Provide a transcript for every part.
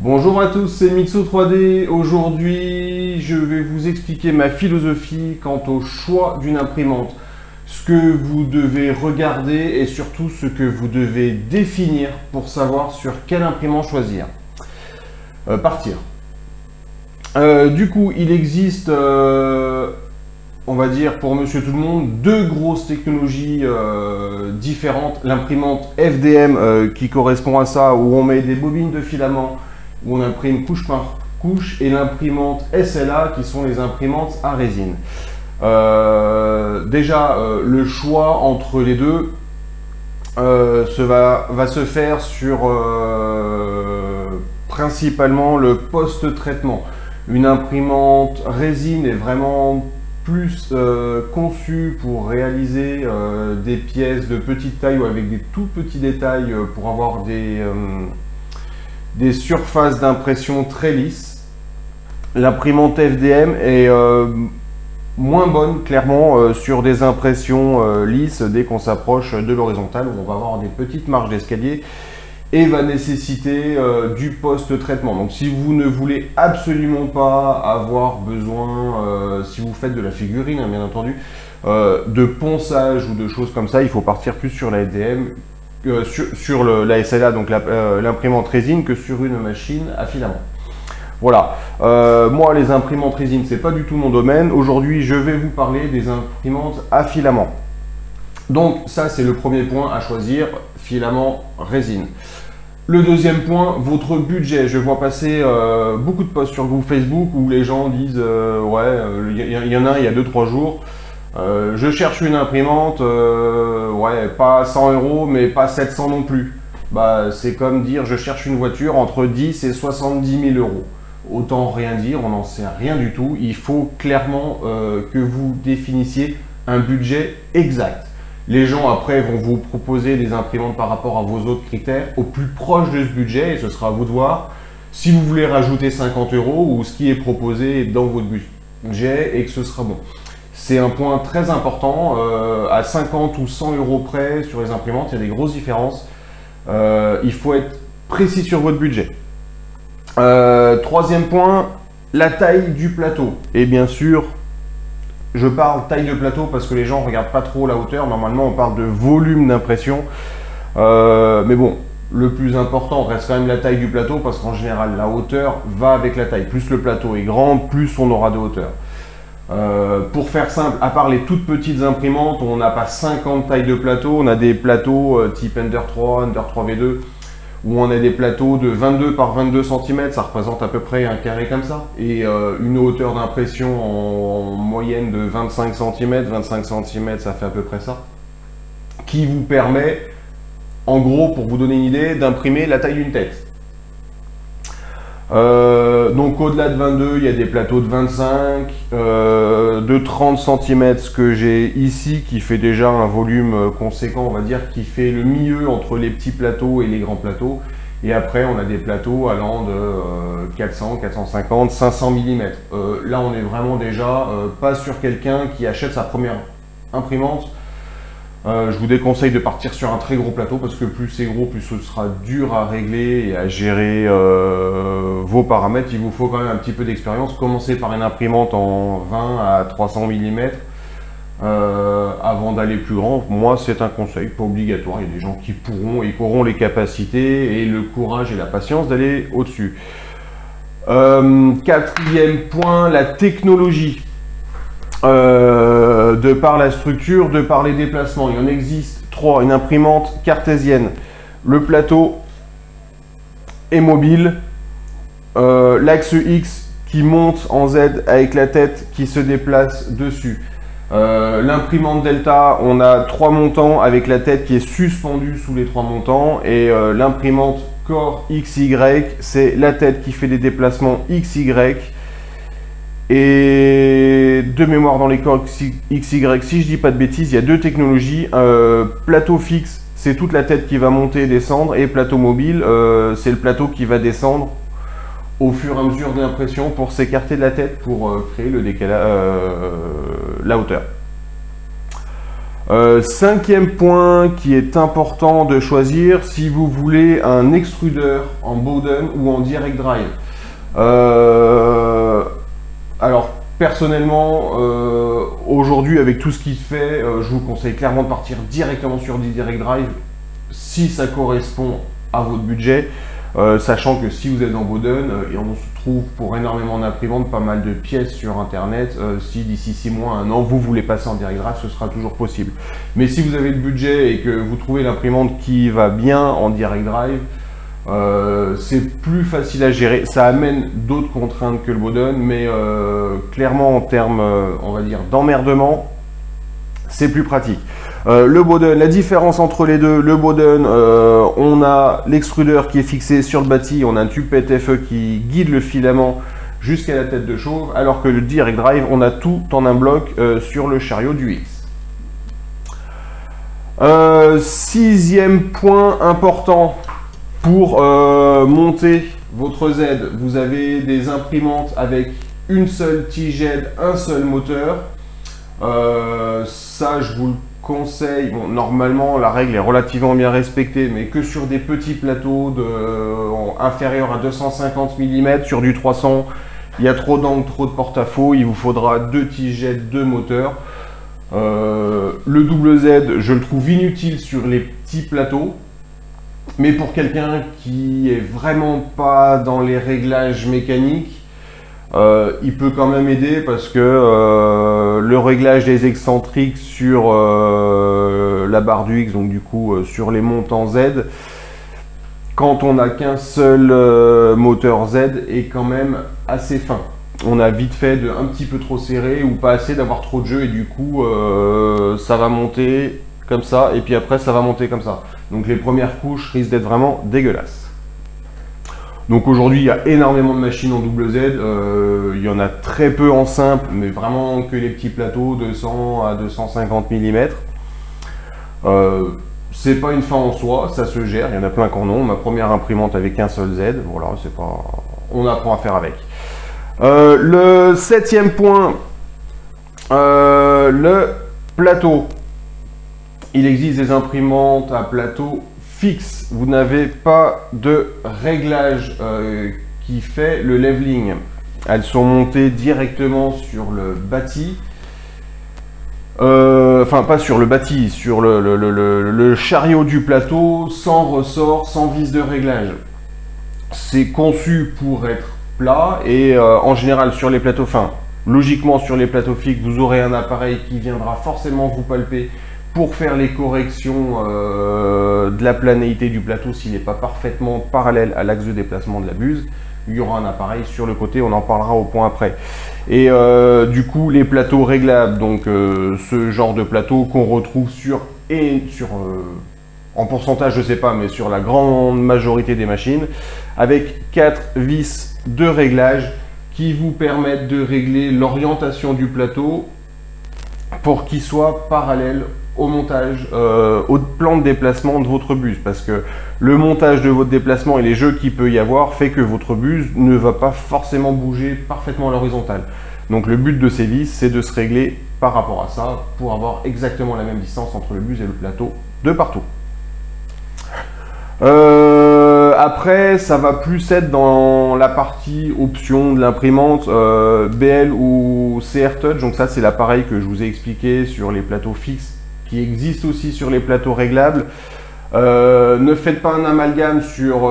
Bonjour à tous, c'est Mixo 3D. Aujourd'hui, je vais vous expliquer ma philosophie quant au choix d'une imprimante. Ce que vous devez regarder et surtout ce que vous devez définir pour savoir sur quelle imprimante choisir. Partir. Du coup, il existe, on va dire pour monsieur tout le monde, deux grosses technologies différentes. L'imprimante FDM qui correspond à ça, où on met des bobines de filament, où on imprime couche par couche, et l'imprimante SLA qui sont les imprimantes à résine. Le choix entre les deux va se faire sur principalement le post-traitement. Une imprimante résine est vraiment plus conçue pour réaliser des pièces de petite taille ou avec des tout petits détails pour avoir des surfaces d'impression très lisses. L'imprimante FDM est moins bonne clairement sur des impressions lisses dès qu'on s'approche de l'horizontale, où on va avoir des petites marges d'escalier et va nécessiter du post-traitement. Donc si vous ne voulez absolument pas avoir besoin, si vous faites de la figurine bien entendu, de ponçage ou de choses comme ça, il faut partir plus sur la FDM, sur la SLA, donc l'imprimante résine, que sur une machine à filament. Voilà, moi les imprimantes résine, c'est pas du tout mon domaine. Aujourd'hui, je vais vous parler des imprimantes à filament. Donc ça, c'est le premier point à choisir, filament résine. Le deuxième point, votre budget. Je vois passer beaucoup de posts sur vous Facebook où les gens disent ouais, il y en a un il y a 2-3 jours. Je cherche une imprimante, ouais, pas 100 €, mais pas 700 non plus. Bah, c'est comme dire je cherche une voiture entre 10 et 70 000 €. Autant rien dire, on n'en sait rien du tout. Il faut clairement que vous définissiez un budget exact. Les gens après vont vous proposer des imprimantes par rapport à vos autres critères au plus proche de ce budget, et ce sera à vous de voir si vous voulez rajouter 50 € ou ce qui est proposé dans votre budget et que ce sera bon. C'est un point très important, à 50 ou 100 € près sur les imprimantes, il y a des grosses différences. Il faut être précis sur votre budget. Troisième point, la taille du plateau. Et bien sûr, je parle taille de plateau parce que les gens ne regardent pas trop la hauteur. Normalement, on parle de volume d'impression. Mais bon, le plus important reste quand même la taille du plateau parce qu'en général, la hauteur va avec la taille. Plus le plateau est grand, plus on aura de hauteur. Pour faire simple, à part les toutes petites imprimantes, on n'a pas 50 tailles de plateau. On a des plateaux type Ender 3, Ender 3V2, où on a des plateaux de 22 par 22 cm, ça représente à peu près un carré comme ça, et une hauteur d'impression en moyenne de 25 cm, 25 cm ça fait à peu près ça, qui vous permet, en gros, pour vous donner une idée, d'imprimer la taille d'une tête. Donc au-delà de 22, il y a des plateaux de 25, de 30 cm, ce que j'ai ici, qui fait déjà un volume conséquent, on va dire, qui fait le milieu entre les petits plateaux et les grands plateaux. Et après, on a des plateaux allant de 400, 450, 500 mm. Là, on est vraiment déjà pas sur quelqu'un qui achète sa première imprimante. Je vous déconseille de partir sur un très gros plateau parce que plus c'est gros, plus ce sera dur à régler et à gérer vos paramètres. Il vous faut quand même un petit peu d'expérience. Commencez par une imprimante en 20 à 300 mm avant d'aller plus grand. Moi, c'est un conseil, pas obligatoire. Il y a des gens qui pourront et qui auront les capacités et le courage et la patience d'aller au-dessus. Quatrième point, la technologie. De par la structure, de par les déplacements. Il en existe 3. Une imprimante cartésienne. Le plateau est mobile. L'axe X qui monte en Z avec la tête qui se déplace dessus. L'imprimante Delta, on a 3 montants avec la tête qui est suspendue sous les 3 montants. Et l'imprimante Core XY, c'est la tête qui fait des déplacements XY. Et de mémoire dans les corps XY, si je dis pas de bêtises, il y a deux technologies. Plateau fixe, c'est toute la tête qui va monter et descendre, et plateau mobile, c'est le plateau qui va descendre au fur et à mesure de l'impression pour s'écarter de la tête pour créer le décalage, la hauteur. Cinquième point qui est important de choisir, si vous voulez un extrudeur en Bowden ou en direct drive. Alors personnellement, aujourd'hui avec tout ce qui se fait, je vous conseille clairement de partir directement sur du direct drive si ça correspond à votre budget. Sachant que si vous êtes en Bowden, et on se trouve pour énormément d'imprimantes, pas mal de pièces sur internet, si d'ici 6 mois, 1 an, vous voulez passer en direct drive, ce sera toujours possible. Mais si vous avez le budget et que vous trouvez l'imprimante qui va bien en direct drive, c'est plus facile à gérer. Ça amène d'autres contraintes que le Bowden, mais clairement en termes, on va dire, d'emmerdement, c'est plus pratique. Le Bowden, la différence entre les deux, le Bowden, on a l'extrudeur qui est fixé sur le bâti, on a un tube PETFE qui guide le filament jusqu'à la tête de chauve, alors que le direct drive, on a tout en un bloc sur le chariot du X. Sixième point important pour monter votre Z, vous avez des imprimantes avec une seule tige-aide, un seul moteur. Ça, je vous le conseille. Bon, normalement, la règle est relativement bien respectée, mais que sur des petits plateaux inférieurs à 250 mm, sur du 300, il y a trop d'angles, trop de porte-à-faux. Il vous faudra 2 tige-aides, 2 moteurs. Le double Z, je le trouve inutile sur les petits plateaux. Mais pour quelqu'un qui est vraiment pas dans les réglages mécaniques, il peut quand même aider parce que le réglage des excentriques sur la barre du X, donc du coup sur les montants Z, quand on n'a qu'un seul moteur Z, est quand même assez fin. On a vite fait de un petit peu trop serré ou pas assez, d'avoir trop de jeu, et du coup ça va monter comme ça et puis après ça va monter comme ça. Donc les premières couches risquent d'être vraiment dégueulasses. Donc aujourd'hui, il y a énormément de machines en double Z, il y en a très peu en simple, mais vraiment que les petits plateaux de 100 à 250 mm. C'est pas une fin en soi, ça se gère, il y en a plein qui en ont. Ma première imprimante avec qu'un seul Z, voilà, c'est pas... on apprend à faire avec. Le septième point, le plateau. Il existe des imprimantes à plateau fixe. Vous n'avez pas de réglage qui fait le leveling. Elles sont montées directement sur le bâti. Enfin, pas sur le bâti, sur le chariot du plateau, sans ressort, sans vis de réglage. C'est conçu pour être plat et en général sur les plateaux fins. Logiquement, sur les plateaux fixes, vous aurez un appareil qui viendra forcément vous palper pour faire les corrections de la planéité du plateau s'il n'est pas parfaitement parallèle à l'axe de déplacement de la buse. Il y aura un appareil sur le côté, on en parlera au point après. Et du coup, les plateaux réglables, donc ce genre de plateau qu'on retrouve en pourcentage, je ne sais pas, mais sur la grande majorité des machines, avec 4 vis de réglage qui vous permettent de régler l'orientation du plateau pour qu'il soit parallèle au montage, au plan de déplacement de votre buse, parce que le montage de votre déplacement et les jeux qu'il peut y avoir fait que votre buse ne va pas forcément bouger parfaitement à l'horizontale. Donc le but de ces vis, c'est de se régler par rapport à ça pour avoir exactement la même distance entre le buse et le plateau de partout. Après, ça va plus être dans la partie option de l'imprimante BL ou CR Touch. Donc ça, c'est l'appareil que je vous ai expliqué sur les plateaux fixes, qui existe aussi sur les plateaux réglables. Ne faites pas un amalgame sur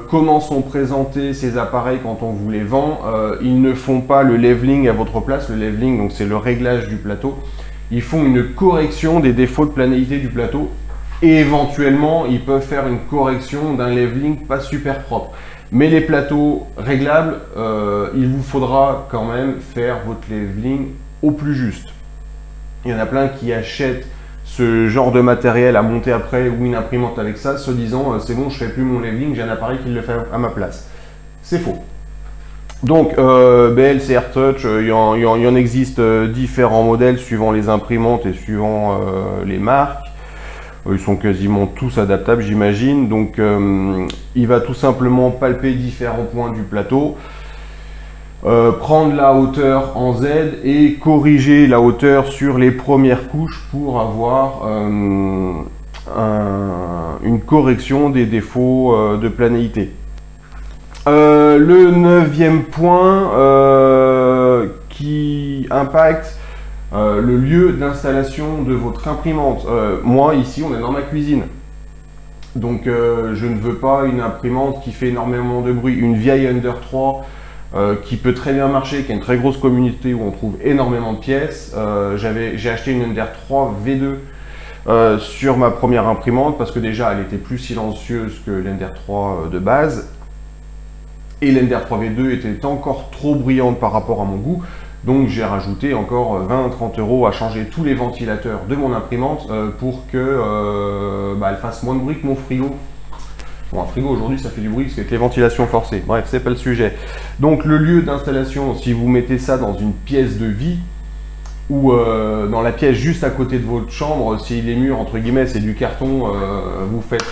comment sont présentés ces appareils quand on vous les vend. Ils ne font pas le leveling à votre place. Le leveling, donc c'est le réglage du plateau. Ils font une correction des défauts de planéité du plateau. Et éventuellement, ils peuvent faire une correction d'un leveling pas super propre. Mais les plateaux réglables, il vous faudra quand même faire votre leveling au plus juste. Il y en a plein qui achètent ce genre de matériel à monter après ou une imprimante avec ça, se disant c'est bon, je fais plus mon leveling, j'ai un appareil qui le fait à ma place. C'est faux. Donc BL, CR Touch, il y en existe différents modèles suivant les imprimantes et suivant les marques. Ils sont quasiment tous adaptables, j'imagine. Donc il va tout simplement palper différents points du plateau. prendre la hauteur en Z et corriger la hauteur sur les premières couches pour avoir une correction des défauts de planéité. Le 9e point qui impacte le lieu d'installation de votre imprimante. Moi ici on est dans ma cuisine, donc je ne veux pas une imprimante qui fait énormément de bruit. Une vieille Ender 3 qui peut très bien marcher, qui a une très grosse communauté où on trouve énormément de pièces. J'ai acheté une Ender 3 V2 sur ma première imprimante parce que déjà elle était plus silencieuse que l'Ender 3 de base, et l'Ender 3 V2 était encore trop bruyante par rapport à mon goût. Donc j'ai rajouté encore 20-30 € à changer tous les ventilateurs de mon imprimante pour que elle fasse moins de bruit que mon frigo. Bon, un frigo aujourd'hui ça fait du bruit parce qu'avec les ventilations forcées. Bref, c'est pas le sujet. Donc le lieu d'installation, si vous mettez ça dans une pièce de vie ou dans la pièce juste à côté de votre chambre, si les murs entre guillemets c'est du carton, vous faites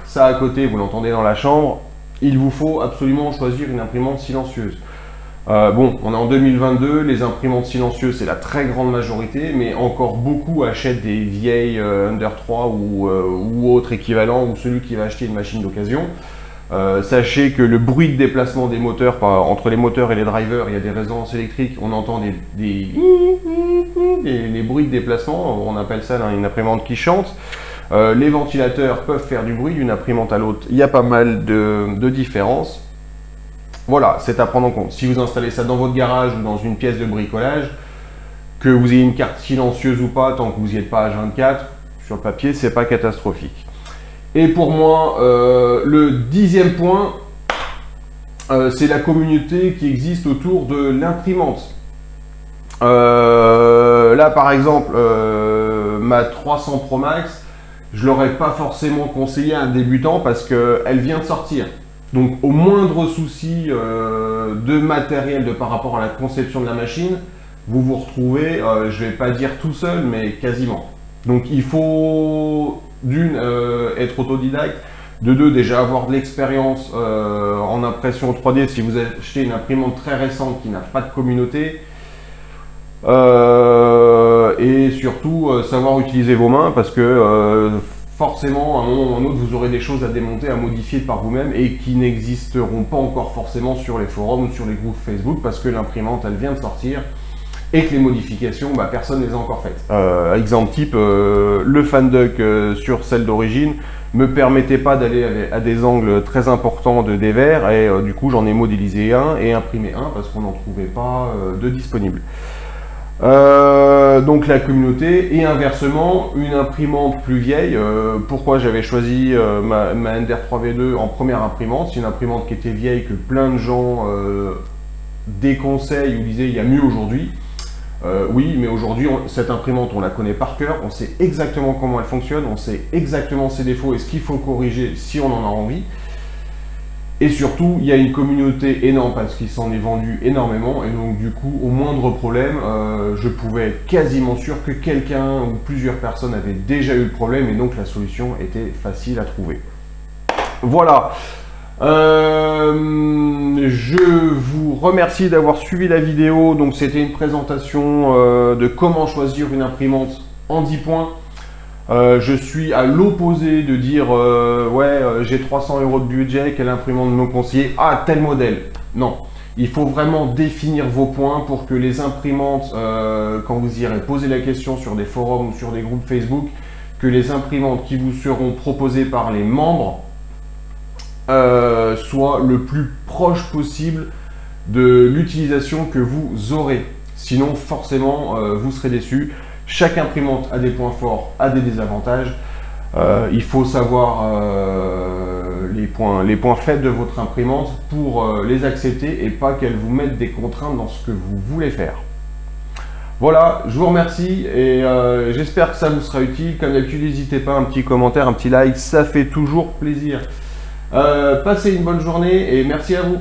ça à côté, vous l'entendez dans la chambre, il vous faut absolument choisir une imprimante silencieuse. Bon, on est en 2022, les imprimantes silencieuses c'est la très grande majorité, mais encore beaucoup achètent des vieilles Ender 3 ou autres équivalents, ou celui qui va acheter une machine d'occasion. Sachez que le bruit de déplacement des moteurs, entre les moteurs et les drivers, il y a des résonances électriques, on entend des bruits de déplacement, on appelle ça une imprimante qui chante. Les ventilateurs peuvent faire du bruit d'une imprimante à l'autre, il y a pas mal de différences. Voilà, c'est à prendre en compte. Si vous installez ça dans votre garage ou dans une pièce de bricolage, que vous ayez une carte silencieuse ou pas, tant que vous n'y êtes pas H24, sur le papier, c'est pas catastrophique. Et pour moi, le 10e point, c'est la communauté qui existe autour de l'imprimante. Là, par exemple, ma 300 Pro Max, je l'aurais pas forcément conseillé à un débutant parce qu'elle vient de sortir. Donc au moindre souci de matériel par rapport à la conception de la machine, vous vous retrouvez, je ne vais pas dire tout seul, mais quasiment. Donc il faut d'une, être autodidacte, de deux, déjà avoir de l'expérience en impression 3D si vous achetez une imprimante très récente qui n'a pas de communauté. Et surtout savoir utiliser vos mains parce que forcément, à un moment ou à un autre, vous aurez des choses à démonter, à modifier par vous-même et qui n'existeront pas encore forcément sur les forums ou sur les groupes Facebook parce que l'imprimante, elle vient de sortir et que les modifications, personne ne les a encore faites. Exemple type, le FanDuck sur celle d'origine me permettait pas d'aller à des angles très importants de dévers et du coup, j'en ai modélisé un et imprimé un parce qu'on n'en trouvait pas de disponible. Donc la communauté, et inversement une imprimante plus vieille. Pourquoi j'avais choisi ma Ender 3 V2 en première imprimante? C'est une imprimante qui était vieille, que plein de gens déconseillent ou disaient il y a mieux aujourd'hui. Oui, mais aujourd'hui cette imprimante on la connaît par cœur, on sait exactement comment elle fonctionne, on sait exactement ses défauts et ce qu'il faut corriger si on en a envie. Et surtout, il y a une communauté énorme parce qu'il s'en est vendu énormément. Et donc du coup, au moindre problème, je pouvais être quasiment sûr que quelqu'un ou plusieurs personnes avaient déjà eu le problème. Et donc la solution était facile à trouver. Voilà. Je vous remercie d'avoir suivi la vidéo. Donc c'était une présentation de comment choisir une imprimante en 10 points. Je suis à l'opposé de dire ouais j'ai 300 € de budget, quelle imprimante me conseiller? Ah, tel modèle. Non, il faut vraiment définir vos points pour que les imprimantes, quand vous irez poser la question sur des forums ou sur des groupes Facebook, que les imprimantes qui vous seront proposées par les membres soient le plus proche possible de l'utilisation que vous aurez. Sinon forcément vous serez déçus. Chaque imprimante a des points forts, a des désavantages. Il faut savoir les points faibles de votre imprimante pour les accepter et pas qu'elle vous mette des contraintes dans ce que vous voulez faire. Voilà, je vous remercie et j'espère que ça vous sera utile. Comme d'habitude, n'hésitez pas, un petit commentaire, un petit like, ça fait toujours plaisir. Passez une bonne journée et merci à vous.